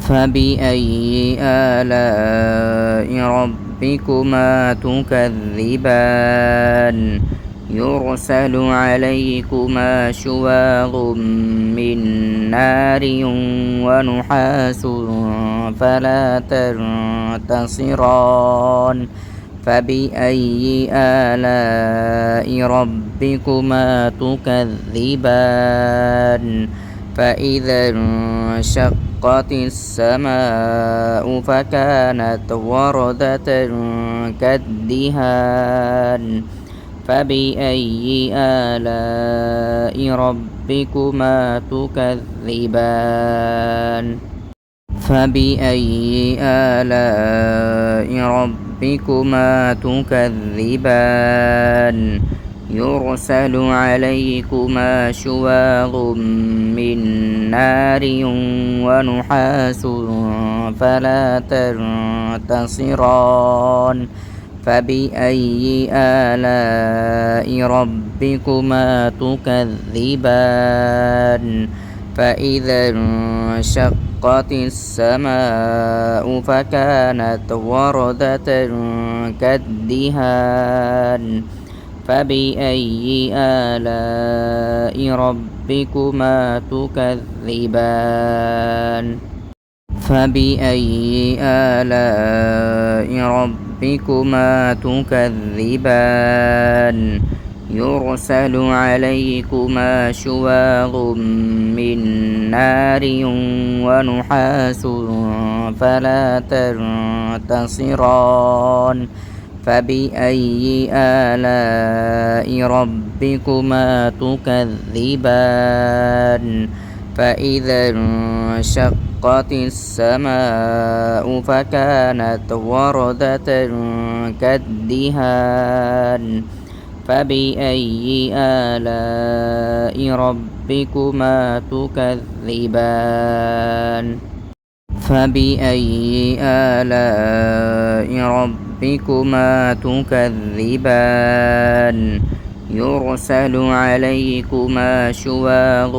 فبأي آلاء ربكما تكذبان يرسل عليكما شواظ من نار ونحاس فلا تنتصران فبأي آلاء ربكما تكذبان فإذا انشقت السماء فكانت وردة كالدهان فبأي آلاء ربكما تكذبان فبأي آلاء ربكما تكذبان يرسل عليكما شواظ من نار ونحاس فلا تنتصران فبأي آلاء ربكما تكذبان فإذا انشقت السماء فكانت وردة كالدهان فبأي آلاء ربكما تكذبان فبأي آلاء ربكما تكذبان يرسل عليكما شواظ من نار ونحاس فلا تنتصران فبأي آلاء ربكما تكذبان فإذا انشقت السماء فكانت وردة كالدهان فبأي آلاء ربكما تكذبان فبأي آلاء ربكما تكذبان يرسل عليكما شواظ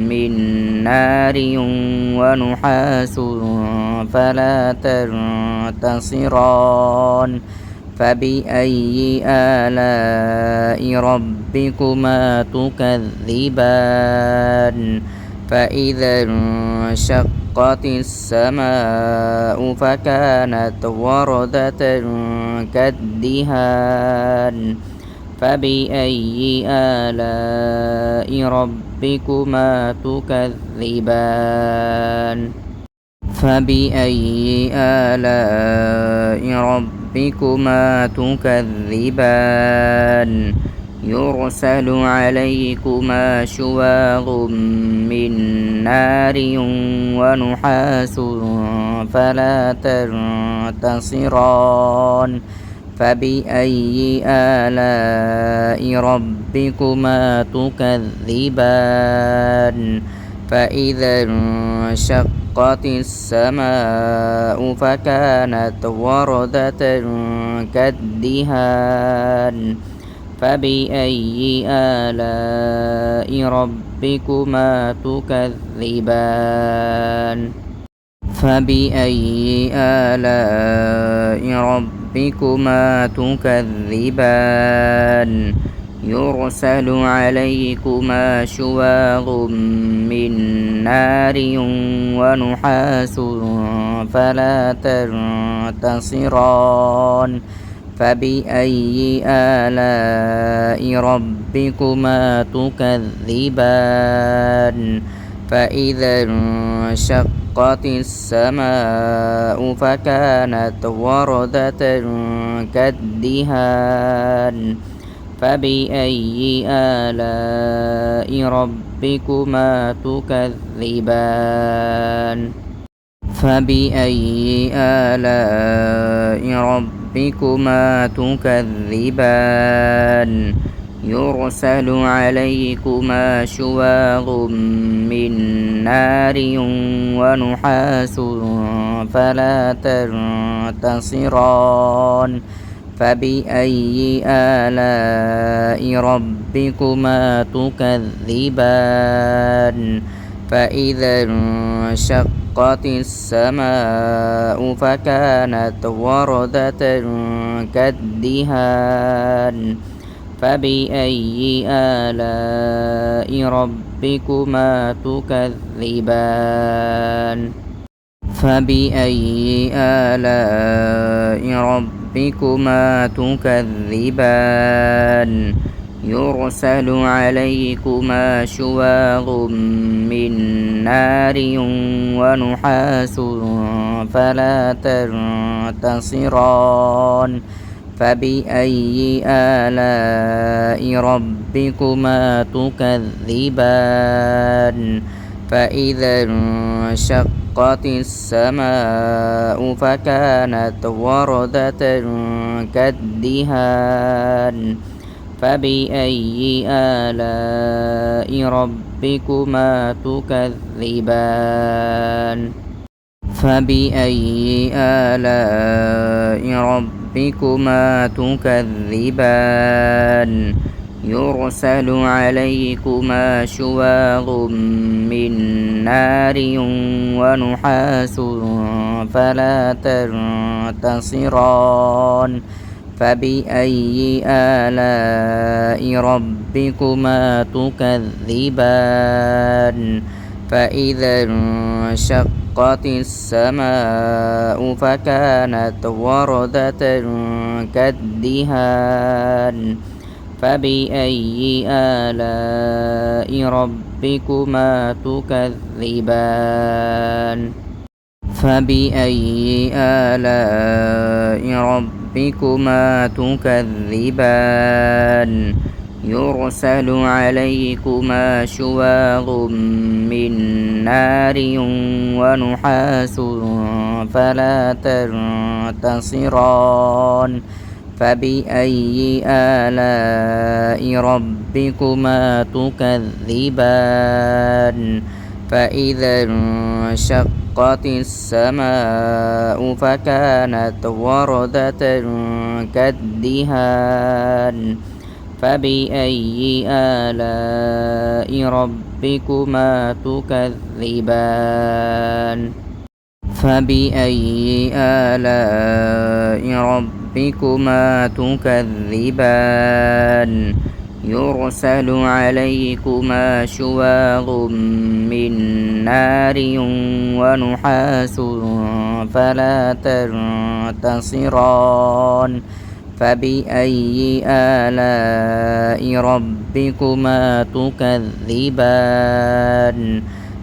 من نار ونحاس فلا تنتصران فبأي آلاء ربكما تكذبان فإذا انشقت السماء فكانت وردة كالدهان فبأي آلاء ربكما تكذبان فبأي آلاء ربكما تكذبان يرسل عليكما شواظ من نار ونحاس فلا تنتصران فبأي آلاء ربكما تكذبان فإذا انشقت السماء فكانت وردة كالدهان فبأي آلاء ربكما تكذبان فبأي آلاء ربكما تكذبان يرسل عليكما شواظ من نار ونحاس فلا تنتصران فبأي آلاء ربكما تكذبان فإذا انشقت السماء فكانت وردة كالدهان فبأي آلاء ربكما تكذبان فبأي آلاء ربكما تكذبان يرسل عليكما شواظ من نار ونحاس فلا تنتصران فبأي آلاء ربكما تكذبان فإذا انشقت انشقت السماء فكانت وردة كالدهان فبأي آلاء ربكما تكذبان فبأي آلاء ربكما تكذبان يرسل عليكما شواظ من نار ونحاس فلا تنتصران فبأي آلاء ربكما تكذبان فإذا انشقت السماء فكانت وردة كالدهان فبأي آلاء ربكما تكذبان فبأي آلاء ربكما تكذبان يرسل عليكما شواظ من نار ونحاس فلا تنتصران فبأي آلاء ربكما تكذبان فإذا انشقت السماء فكانت وردة كالدهان فبأي آلاء ربكما تكذبان فبأي آلاء ربكما تكذبان يرسل عليكما شواظ من نار ونحاس فلا تنتصران فبأي آلاء ربكما تكذبان فإذا انشقت السماء فكانت وردة كالدهان فبأي آلاء ربكما تكذبان فبأي آلاء ربكما تكذبان يرسل عليكما شواظ من نار ونحاس فلا تنتصران فبأي آلاء ربكما تكذبان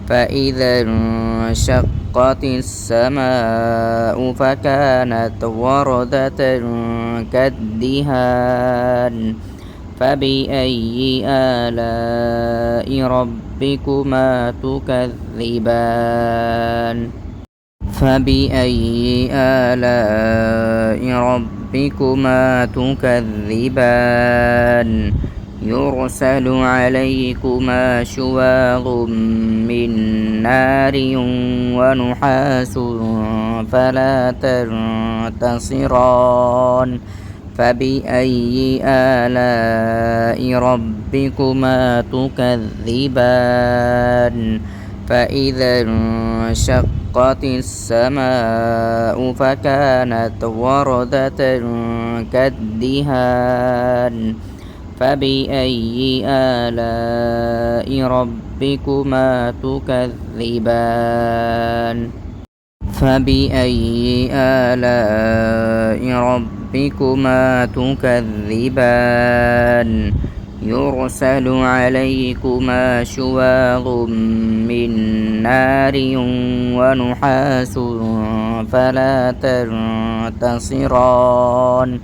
فإذا انشقت السماء فكانت وردة كالدهان فبأي آلاء ربكما تكذبان فبأي آلاء ربكما تكذبان يرسل عليكما شواظ من نار ونحاس فلا تنتصران فبأي آلاء ربكما تكذبان فإذا انشقت السماء فكانت وردة كالدهان فبأي آلاء ربكما تكذبان فبأي آلاء ربكما تكذبان يرسل عليكما شواظ من نار ونحاس فلا تنتصران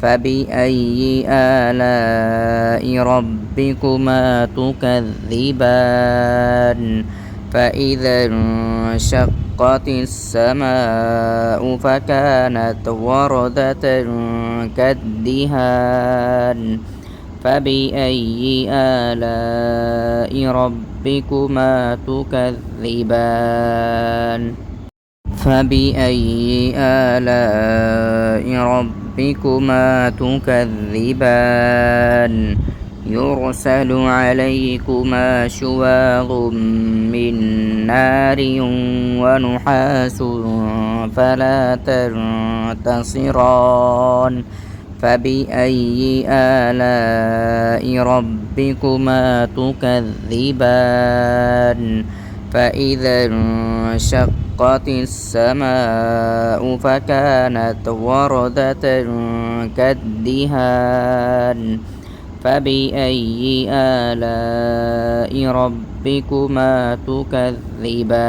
فبأي آلاء ربكما تكذبان فإذا انشقت السماء فكانت وردة كالدهان فبأي آلاء ربكما تكذبان فبأي آلاء ربكما تكذبان يرسل عليكما شواظ من نار ونحاس فلا تنتصران فبأي آلاء ربكما تكذبان فإذا انشقت السماء فكانت وردة كالدهان فبأي آلاء ربكما تكذبان